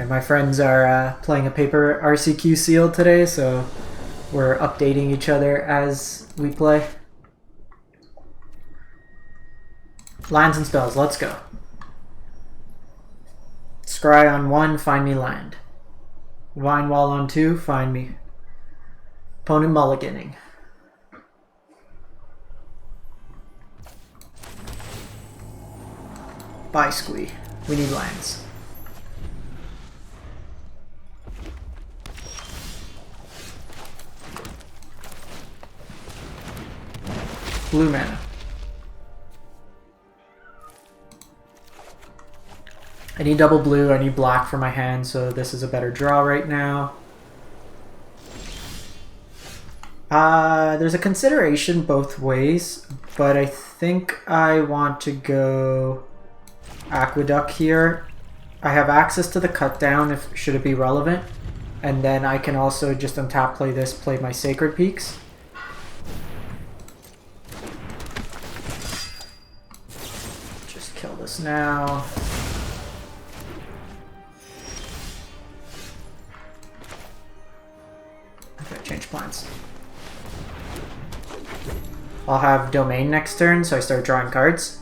My friends are playing a paper RCQ Sealed today, so we're updating each other as we play. Lands and spells, let's go. Scry on 1, find me land. Vine Wall on 2, find me. Opponent mulliganing. Bye, Squee. We need lands. Blue mana. I need double blue, I need black for my hand, so this is a better draw right now. There's a consideration both ways, but I think I want to go Aqueduct here. I have access to the cut down if should it be relevant, and then I can also just untap, play this, play my Sacred Peaks. Kill this now. Okay, change plans. I'll have Domain next turn, so I start drawing cards.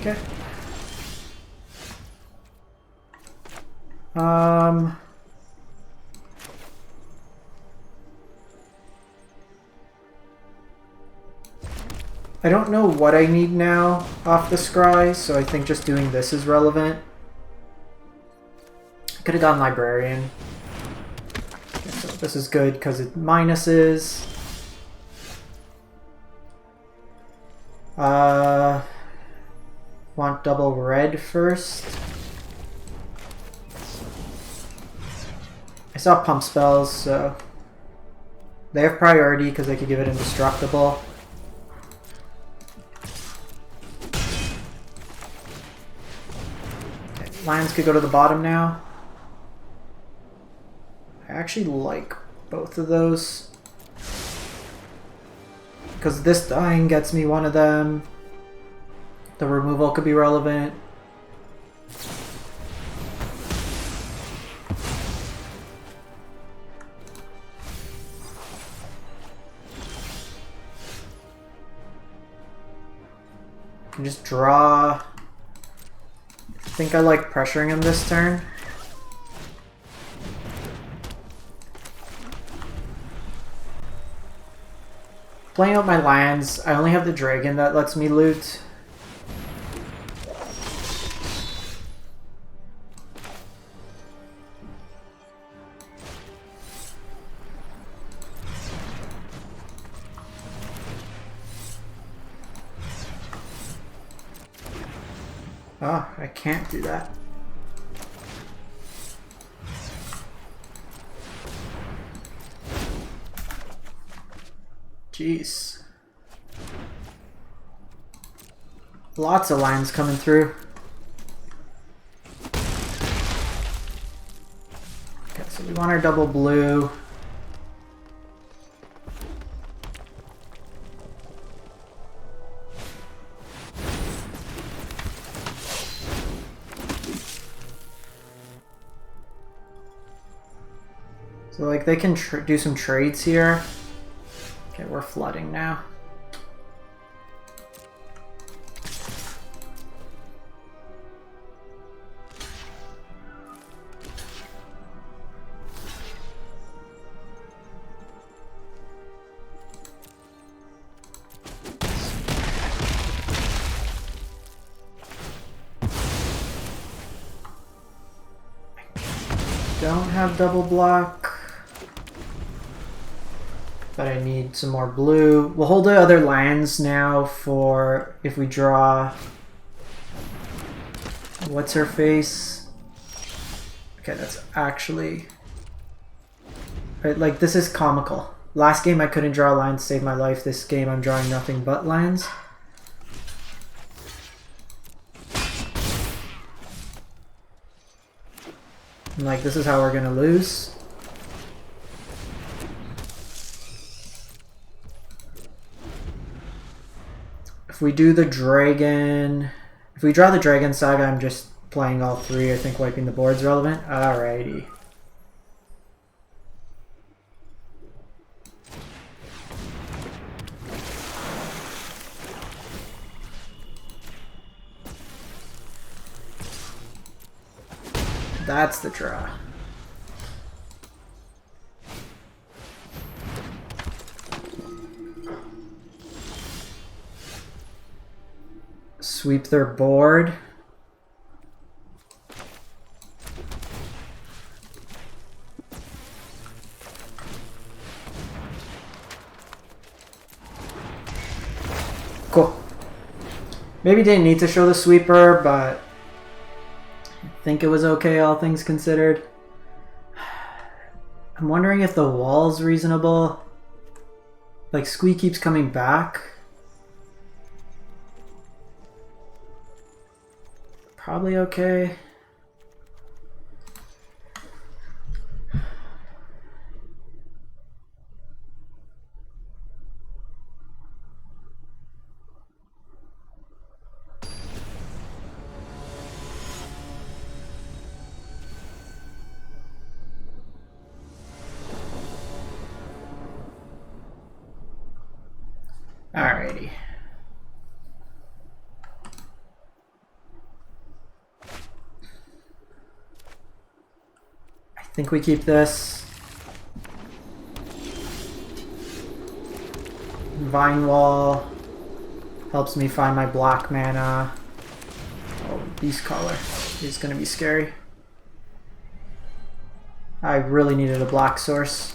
Okay. I don't know what I need now off the scry, so I think just doing this is relevant. I could have gone Librarian. Okay, so this is good because it minuses. Want double red first. I saw pump spells, so they have priority because they could give it indestructible. Okay, lands could go to the bottom now. I actually like both of those because this dying gets me one of them. The removal could be relevant. Can just draw. I think I like pressuring him this turn. Playing out my lands, I only have the dragon that lets me loot. Oh, I can't do that. Jeez. Lots of lines coming through. Okay, so we want our double blue. So like they can do some trades here. Okay, we're flooding now. Don't have double block. But I need some more blue. We'll hold the other lands now for if we draw. What's her face? Okay, that's actually. Right, like, this is comical. Last game I couldn't draw a line to save my life. This game I'm drawing nothing but lands. And, like, this is how we're gonna lose. If we do the dragon, if we draw the dragon saga, I'm just playing all three. I think wiping the board's relevant. Alrighty. That's the draw. Sweep their board. Cool. Maybe didn't need to show the sweeper, but I think it was okay, all things considered. I'm wondering if the wall's reasonable. Like, Squee keeps coming back. Probably okay. Alrighty. I think we keep this. Vine Wall helps me find my black mana. Oh, Beast Collar is going to be scary. I really needed a black source.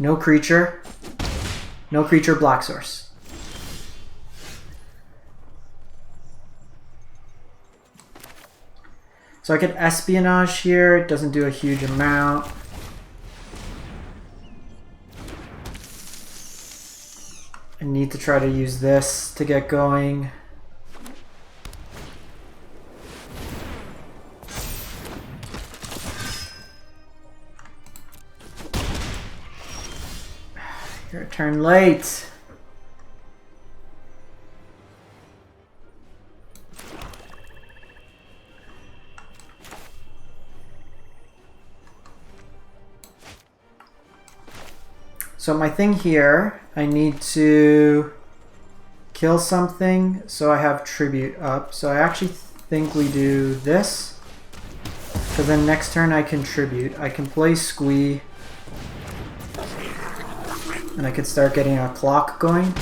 No creature. No creature, black source. So I get espionage here. It doesn't do a huge amount. I need to try to use this to get going. You're a turn late. So my thing here, I need to kill something so I have tribute up. So I actually think we do this. Because then next turn I can tribute. I can play Squee. And I could start getting a clock going.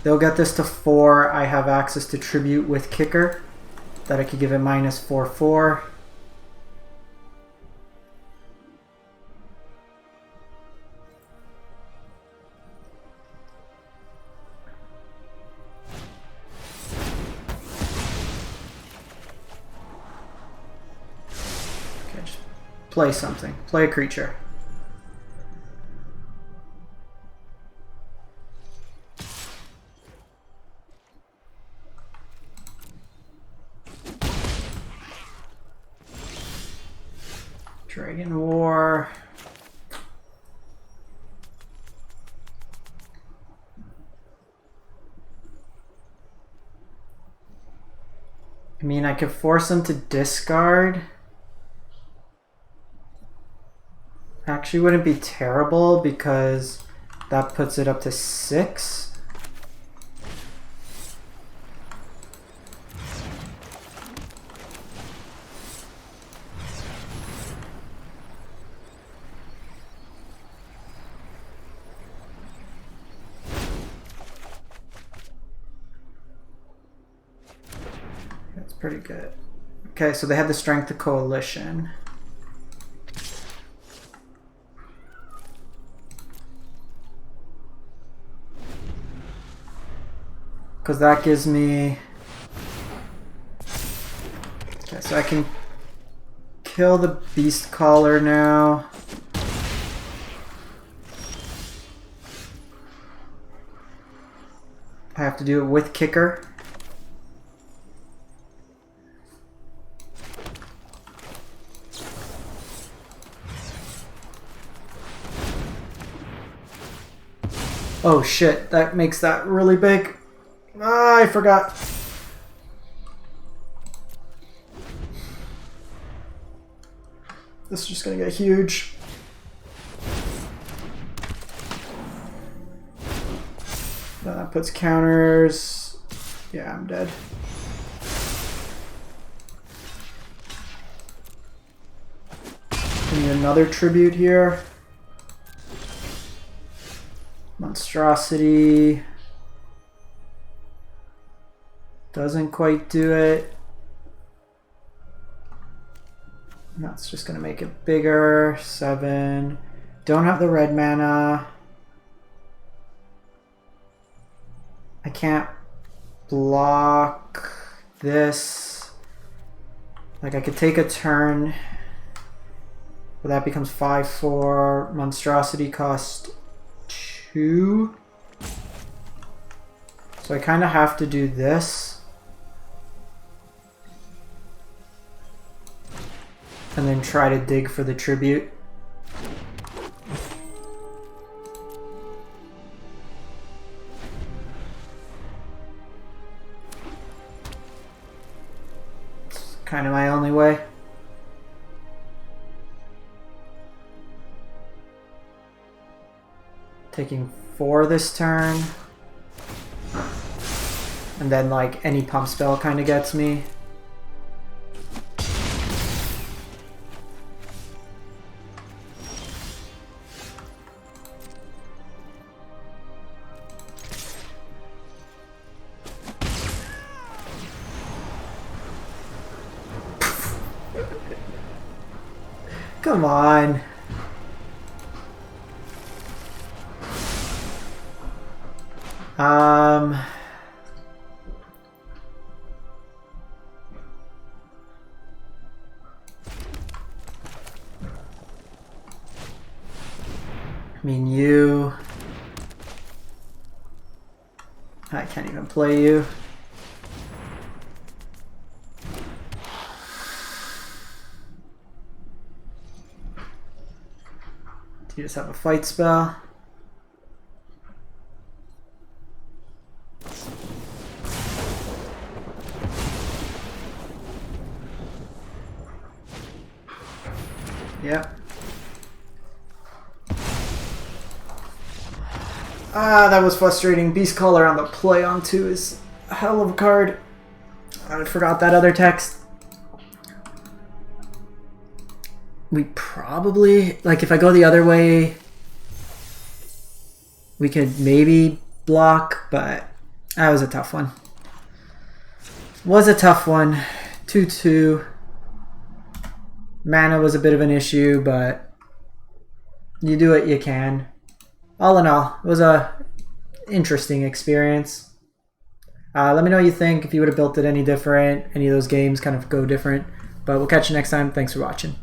They'll get this to 4. I have access to tribute with kicker. That I could give it -4/4. Okay, just play something. Play a creature. Dragon War. I mean, I could force them to discard. Actually wouldn't be terrible because that puts it up to 6. That's pretty good. Okay, so they had the strength of coalition. Because that gives me... Okay, so I can kill the beast caller now. I have to do it with kicker. Oh shit, that makes that really big. Ah, I forgot. This is just gonna get huge. That puts counters. Yeah, I'm dead. Need another tribute here. Monstrosity. Doesn't quite do it. That's just gonna make it bigger. 7. Don't have the red mana. I can't block this. Like I could take a turn, but that becomes 5/4. Monstrosity cost 2. So I kind of have to do this. And then try to dig for the tribute. It's kind of my only way. Taking 4 this turn. And then like any pump spell kind of gets me. Come on. I mean, you... I can't even play you. You just have a fight spell. Yep. Ah, that was frustrating. Beast Caller on the play on 2 is a hell of a card. I forgot that other text. We probably, like, if I go the other way, we could maybe block, but that was a tough one. Was a tough one. 2/2. Mana was a bit of an issue, but you do what you can. All in all, it was a interesting experience. Let me know what you think. If you would have built it any different, any of those games kind of go different. But we'll catch you next time. Thanks for watching.